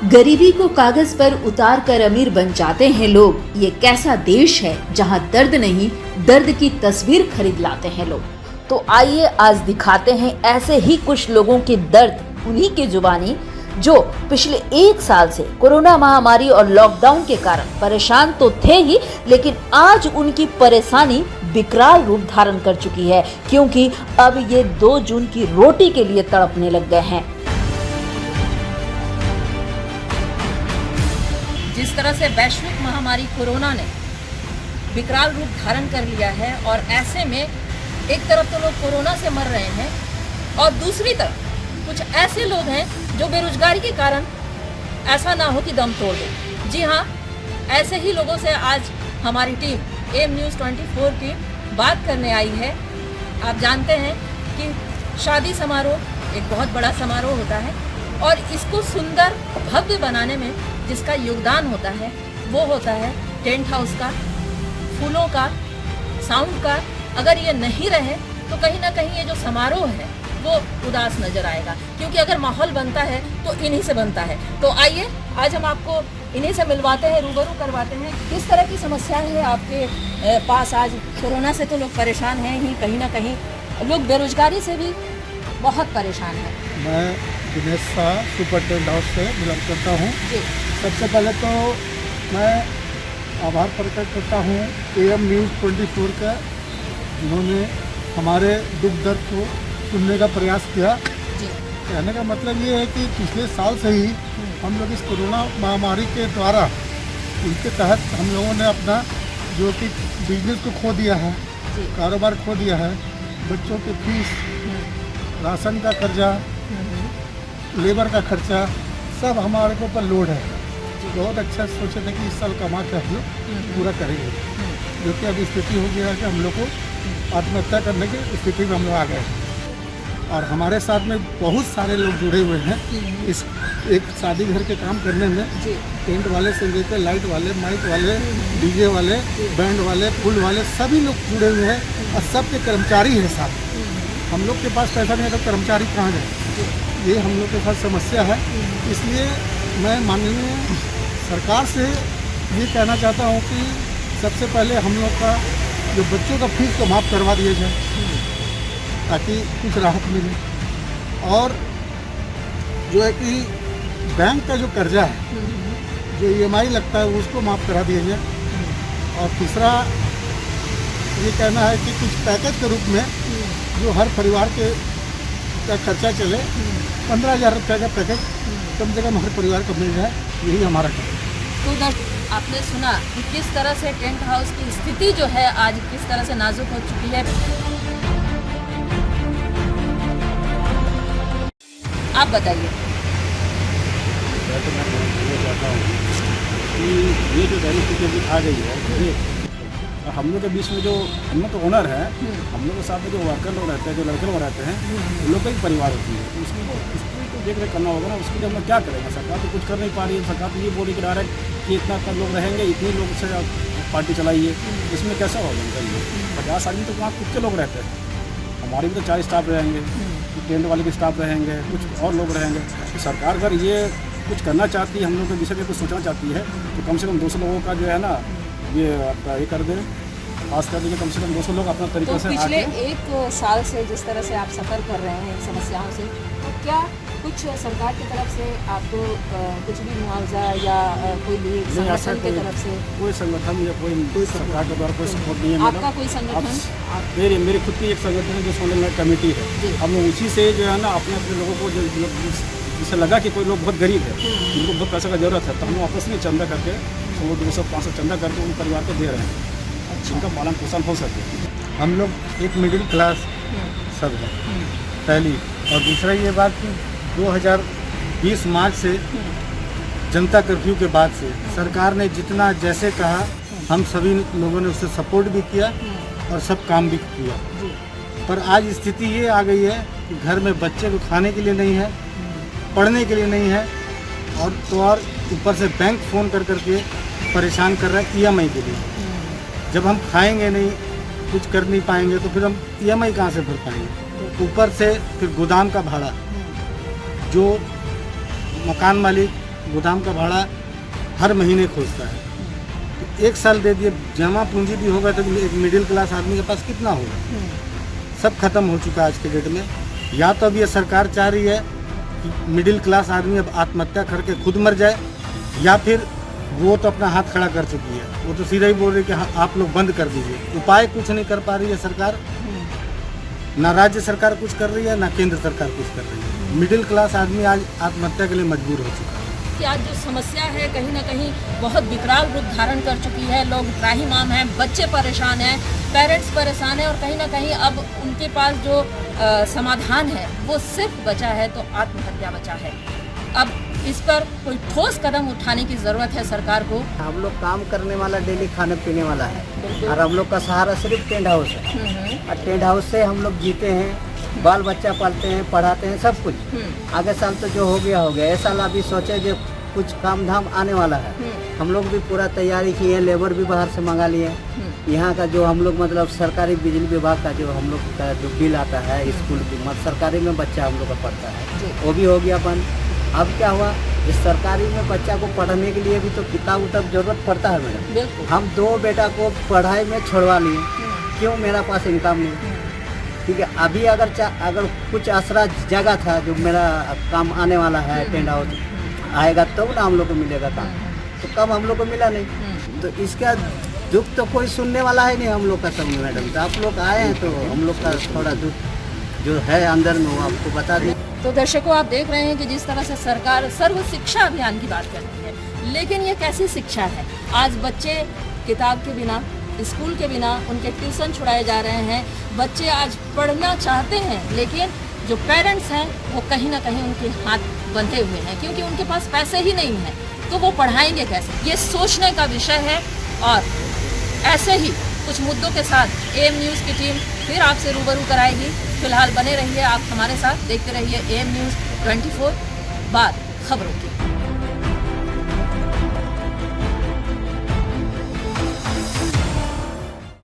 गरीबी को कागज पर उतार कर अमीर बन जाते हैं लोग। ये कैसा देश है जहां दर्द नहीं, दर्द की तस्वीर खरीद लाते हैं लोग। तो आइए आज दिखाते हैं ऐसे ही कुछ लोगों के दर्द, उन्हीं की जुबानी, जो पिछले 1 साल से कोरोना महामारी और लॉकडाउन के कारण परेशान तो थे ही, लेकिन आज उनकी परेशानी विकराल रूप धारण कर चुकी है, क्योंकि अब ये 2 जून की रोटी के लिए तड़पने लग गए हैं। जिस तरह से वैश्विक महामारी कोरोना ने विकराल रूप धारण कर लिया है, और ऐसे में एक तरफ तो लोग कोरोना से मर रहे हैं और दूसरी तरफ कुछ ऐसे लोग हैं जो बेरोजगारी के कारण ऐसा ना हो कि दम तोड़ दें। जी हाँ, ऐसे ही लोगों से आज हमारी टीम एम न्यूज़ 24 की बात करने आई है। आप जानते हैं कि शादी समारोह एक बहुत बड़ा समारोह होता है, और इसको सुंदर भव्य बनाने में जिसका योगदान होता है वो होता है टेंट हाउस का, फूलों का, साउंड का। अगर ये नहीं रहे तो कहीं ना कहीं ये जो समारोह है वो उदास नजर आएगा, क्योंकि अगर माहौल बनता है तो इन्हीं से बनता है। तो आइए आज हम आपको इन्हीं से मिलवाते हैं, रूबरू करवाते हैं। किस तरह की समस्या है आपके पास आज? कोरोना से तो लोग परेशान हैं ही, कहीं ना कहीं लोग बेरोजगारी से भी बहुत परेशान हैं। मैं Dinesh Shah super tent house से बिलोंग करता हूँ। सबसे पहले तो मैं आभार प्रकट करता हूँ एम न्यूज़ 24 का, जिन्होंने हमारे दुख दर्द को सुनने का प्रयास किया। कहने का मतलब ये है कि पिछले साल से ही हम लोग इस कोरोना महामारी के द्वारा, उनके तहत हम लोगों ने अपना जो कि बिजनेस को खो दिया है, कारोबार खो दिया है, बच्चों की फीस, राशन का कर्जा, लेबर का खर्चा, सब हमारे के ऊपर लोड है। बहुत अच्छा सोचे थे कि इस साल कमा के हम लोग पूरा करेंगे, जो कि अब स्थिति हो गया है कि हम लोग को आत्महत्या करने की स्थिति में हम लोग आ गए। और हमारे साथ में बहुत सारे लोग जुड़े हुए हैं इस एक शादी घर के काम करने में। टेंट वाले से लेकर लाइट वाले, माइक वाले, डीजे वाले, बैंड वाले, फूल वाले, सभी लोग जुड़े हुए हैं और सबके कर्मचारी हैं साथ। हम लोग के पास पैसा नहीं है तो कर्मचारी कहाँ गए? ये हम लोग के पास समस्या है। इसलिए मैं माननीय सरकार से ये कहना चाहता हूँ कि सबसे पहले हम लोग का जो बच्चों का फीस को माफ़ करवा दिया जाए, ताकि कुछ राहत मिले। और जो है कि बैंक का जो कर्जा है, जो EMI लगता है, उसको माफ़ करा दिया जाए। और तीसरा ये कहना है कि कुछ पैकेज के रूप में जो हर परिवार के का खर्चा चले, 15,000 रुपये का पैकेज कम से कम हर परिवार को मिल जाए, यही हमारा काम है। तो आपने सुना कि किस तरह से टेंट हाउस की स्थिति जो है आज किस तरह से नाजुक हो चुकी है। आप बताइए। मैं तो ये चाहता हूँ कि ये जो सारी स्थिति अभी आ गई है, हम लोग के बीच में जो हम लोग तो ओनर है, हम लोग के साथ में जो वर्कर लोग रहते हैं, जो लड़के लोग रहते हैं, उन लोग का ही परिवार होती है। तो इसकी तो देख रेख करना होगा ना। उसके लिए हम लोग क्या करेंगे? सरकार तो कुछ कर नहीं पा रही है। सरकार तो ये बोली कि डायरेक्ट कि इतना तक लोग रहेंगे, इतने लोग से पार्टी चलाइए। इसमें कैसा होगा? बताइए। 50 आदमी तो वहाँ कितने लोग रहते हैं? हमारे भी तो 4 स्टाफ रहेंगे, टेंट वाले के स्टाफ रहेंगे, कुछ और लोग रहेंगे। तो सरकार अगर ये कुछ करना चाहती है, हम लोग के विषय में कुछ सोचना चाहती है, तो कम से कम 200 लोगों का जो है ना, ये आपका ये कर दें, पास कर देंगे। कम से कम 200 लोग अपना तरीके तो से पिछले 1 साल से जिस तरह से आप सफ़र कर रहे हैं इन समस्याओं से, तो क्या कुछ सरकार की तरफ से आपको कुछ भी मुआवजा या कोई भी संगठन की तरफ से? कोई संगठन या कोई सरकार के द्वारा कोई सपोर्ट नहीं है। आपका कोई संगठन? मेरी खुद की एक संगठन है जो सोनल कमेटी है। हम लोग उसी से जो है ना अपने लोगों को जिसे लगा कि कोई लोग बहुत गरीब है, उनको बहुत पैसे का ज़रूरत है, तो हम लोग आपस में चंदा करके 100, 200, 500 चंदा करके उन परिवार को दे रहे हैं, जिनका पालन पोषण हो सके। हम लोग एक मिडिल क्लास सब है पहली। और दूसरा ये बात कि 2020 मार्च से जनता कर्फ्यू के बाद से सरकार ने जितना जैसे कहा, हम सभी लोगों ने उससे सपोर्ट भी किया और सब काम भी किया। पर आज स्थिति ये आ गई है कि घर में बच्चे को खाने के लिए नहीं है, पढ़ने के लिए नहीं है, और ऊपर से बैंक फ़ोन कर करके परेशान कर रहा है EMI के लिए। जब हम खाएंगे नहीं, कुछ कर नहीं पाएंगे, तो फिर हम EMI कहाँ से भर पाएंगे? ऊपर से फिर गोदाम का भाड़ा, जो मकान मालिक गोदाम का भाड़ा हर महीने खोजता है। तो 1 साल दे दिए, जमा पूंजी भी होगा तो एक मिडिल क्लास आदमी के पास कितना होगा? सब खत्म हो चुका है आज के डेट में। या तो अब ये सरकार चाह रही है कि मिडिल क्लास आदमी अब आत्महत्या करके खुद मर जाए, या फिर वो तो अपना हाथ खड़ा कर चुकी है, वो तो सीधा ही बोल रही है कि हाँ आप लोग बंद कर दीजिए। उपाय कुछ नहीं कर पा रही है सरकार, ना राज्य सरकार कुछ कर रही है, ना केंद्र सरकार कुछ कर रही है। मिडिल क्लास आदमी आज आत्महत्या के लिए मजबूर हो चुका है। कि आज जो समस्या है कहीं ना कहीं बहुत विकराल रूप धारण कर चुकी है। लोग त्राहिमाम हैं, बच्चे परेशान हैं, पेरेंट्स परेशान हैं, और कहीं ना कहीं अब उनके पास जो समाधान है वो सिर्फ बचा है तो आत्महत्या बचा है। अब इस पर कोई ठोस कदम उठाने की ज़रूरत है सरकार को। हम लोग काम करने वाला, डेली खाने पीने वाला है, और हम लोग का सहारा सिर्फ टेंट हाउस है। और टेंट हाउस से हम लोग जीते हैं, बाल बच्चा पालते हैं, पढ़ाते हैं, सब कुछ। आगे साल तो जो हो गया हो गया। इस साल अभी सोचे जो कुछ काम धाम आने वाला है, हम लोग भी पूरा तैयारी किए हैं, लेबर भी बाहर से मंगा लिए। यहाँ का जो हम लोग मतलब सरकारी बिजली विभाग का जो हम लोग का जो बिल आता है स्कूल की, मतलब सरकारी में बच्चा हम लोग का पढ़ता है, वो भी हो गया बंद। अब क्या हुआ, इस सरकारी में बच्चा को पढ़ने के लिए भी तो किताब उताब जरूरत पड़ता है मैडम। हम 2 बेटा को पढ़ाई में छोड़वा लिए, क्यों? मेरा पास इनकम नहीं। ठीक है, अभी अगर कुछ आसरा जगह था जो मेरा काम आने वाला है, टेंट हाउस आएगा तो ना हम लोग को मिलेगा काम, तो कम हम लोग को मिला नहीं। तो इसका दुख तो कोई सुनने वाला है नहीं हम लोग का। सब मैडम तो आप लोग आए हैं तो हम लोग का थोड़ा दुख जो है अंदर में वो आपको बता दें। तो दर्शकों, आप देख रहे हैं कि जिस तरह से सरकार सर्व शिक्षा अभियान की बात करती है, लेकिन ये कैसी शिक्षा है? आज बच्चे किताब के बिना, स्कूल के बिना, उनके ट्यूशन छुड़ाए जा रहे हैं। बच्चे आज पढ़ना चाहते हैं, लेकिन जो पेरेंट्स हैं वो कहीं ना कहीं उनके हाथ बंधे हुए हैं, क्योंकि उनके पास पैसे ही नहीं हैं, तो वो पढ़ाएंगे कैसे? ये सोचने का विषय है। और ऐसे ही कुछ मुद्दों के साथ AM न्यूज़ की टीम फिर आपसे रूबरू कराएगी। फिलहाल बने रहिए आप हमारे साथ, देखते रहिए AM न्यूज़ 24, बात खबरों की।